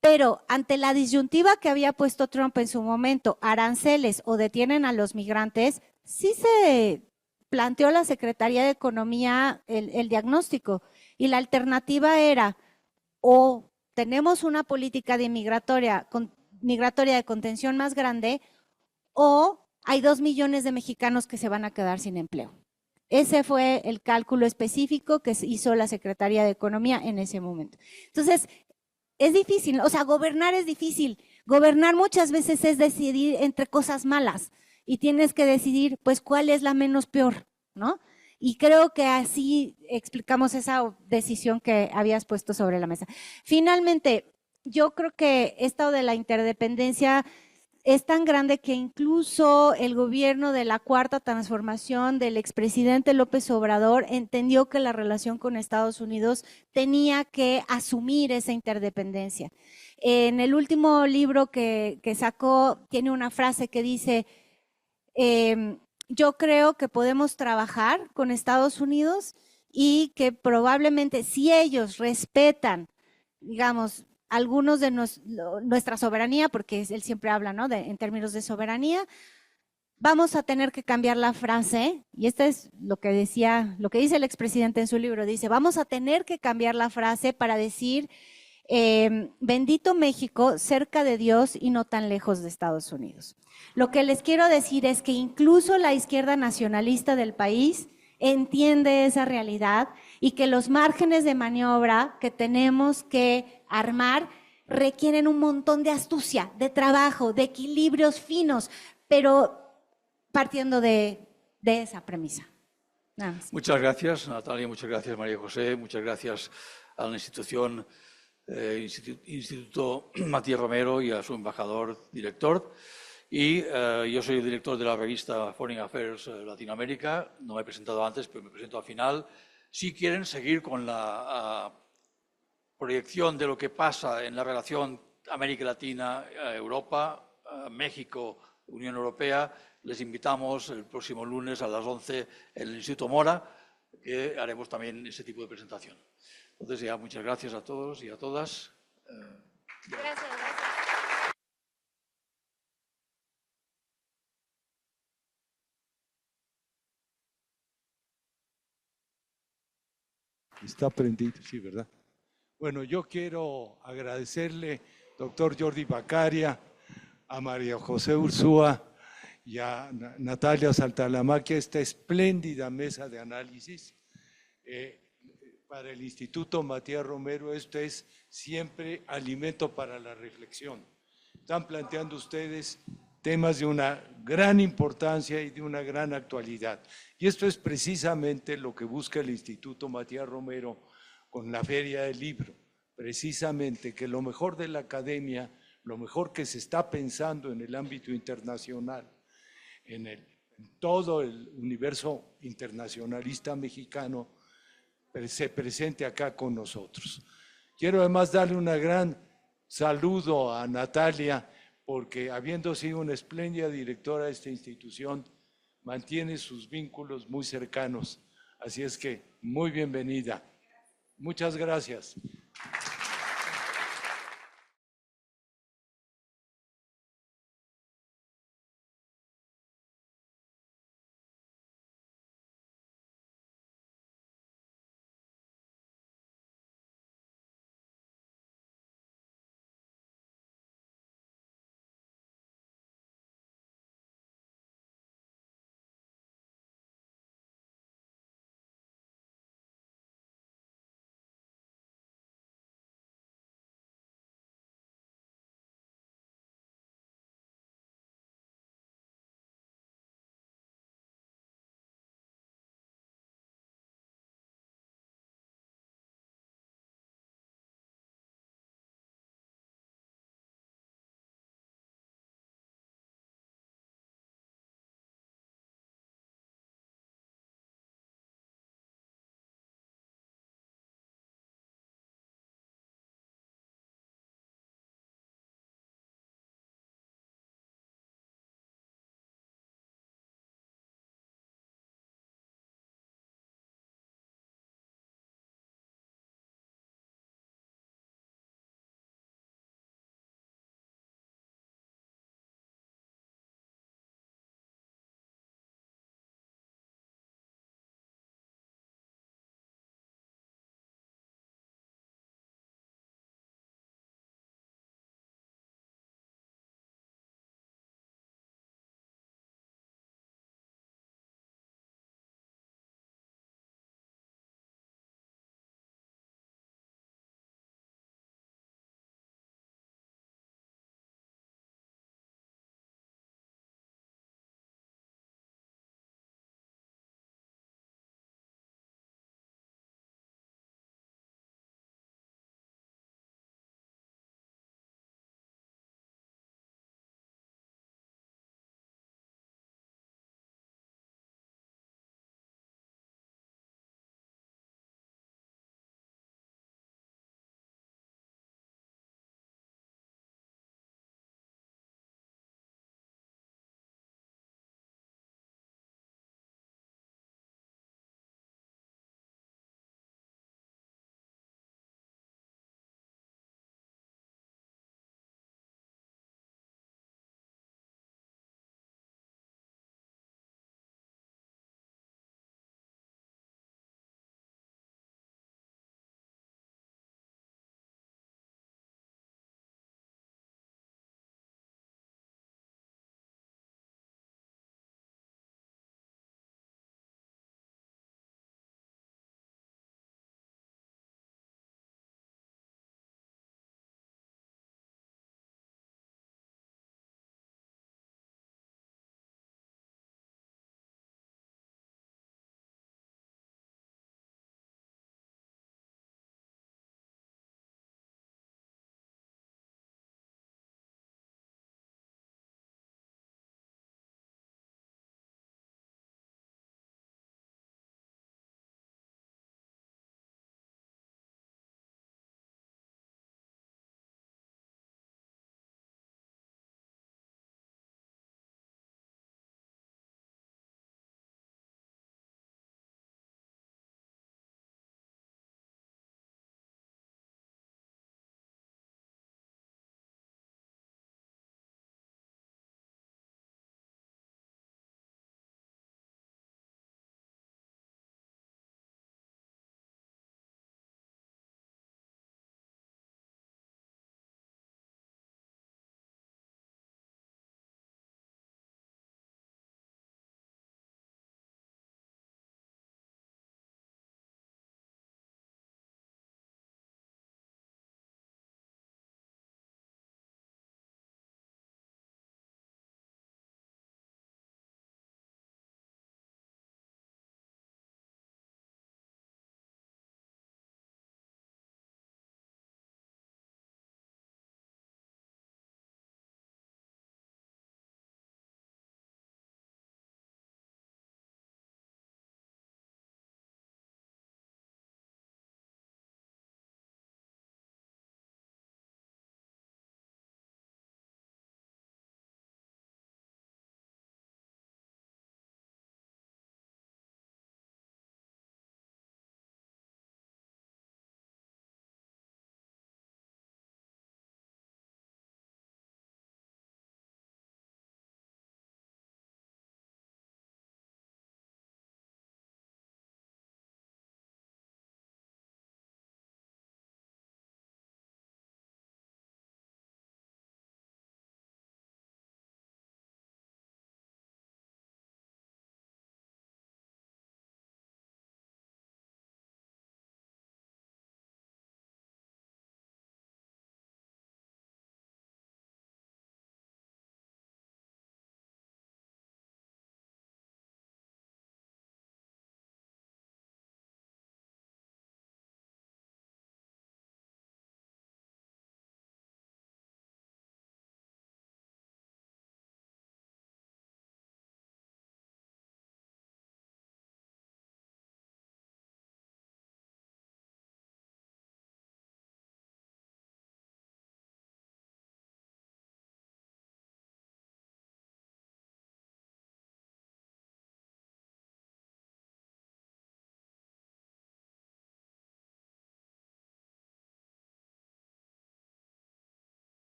Pero ante la disyuntiva que había puesto Trump en su momento, aranceles o detienen a los migrantes, sí se planteó la Secretaría de Economía el diagnóstico y la alternativa era o tenemos una política de migratoria de contención más grande o hay 2 millones de mexicanos que se van a quedar sin empleo. Ese fue el cálculo específico que hizo la Secretaría de Economía en ese momento. Entonces, es difícil, o sea, gobernar es difícil Gobernar muchas veces es decidir entre cosas malas y tienes que decidir, pues, cuál es la menos peor, ¿no? Y creo que así explicamos esa decisión que habías puesto sobre la mesa. Finalmente, yo creo que esto de la interdependencia es tan grande que incluso el gobierno de la Cuarta Transformación del expresidente López Obrador entendió que la relación con Estados Unidos tenía que asumir esa interdependencia. En el último libro que sacó tiene una frase que dice, yo creo que podemos trabajar con Estados Unidos y que probablemente si ellos respetan, digamos, algunos de nuestra soberanía, porque él siempre habla, ¿no?, en términos de soberanía, vamos a tener que cambiar la frase, y esto es lo que dice el expresidente en su libro, dice, vamos a tener que cambiar la frase para decir, bendito México, cerca de Dios y no tan lejos de Estados Unidos. Lo que les quiero decir es que incluso la izquierda nacionalista del país entiende esa realidad y que los márgenes de maniobra que tenemos que armar requieren un montón de astucia, de trabajo, de equilibrios finos, pero partiendo de esa premisa. Nada más. Muchas gracias, Natalia, muchas gracias, María José, muchas gracias a la institución Instituto Matías Romero y a su embajador, director. Y yo soy el director de la revista Foreign Affairs Latinoamérica. No me he presentado antes, pero me presento al final. Si quieren seguir con la proyección de lo que pasa en la relación América Latina, Europa, México, Unión Europea, les invitamos el próximo lunes a las 11 en el Instituto Mora, que haremos también ese tipo de presentación. Entonces, ya muchas gracias a todos y a todas. Gracias. Está prendido, sí, ¿verdad? Bueno, yo quiero agradecerle, doctor Jordi Bacaria, a María José Ursúa y a Natalia Saltalamacchia esta espléndida mesa de análisis. Para el Instituto Matías Romero esto es siempre alimento para la reflexión. Están planteando ustedes temas de una gran importancia y de una gran actualidad. Y esto es precisamente lo que busca el Instituto Matías Romero con la Feria del Libro. Precisamente que lo mejor de la academia, lo mejor que se está pensando en el ámbito internacional, en todo el universo internacionalista mexicano, se presente acá con nosotros. Quiero además darle un gran saludo a Natalia, porque habiendo sido una espléndida directora de esta institución, mantiene sus vínculos muy cercanos. Así es que muy bienvenida. Muchas gracias.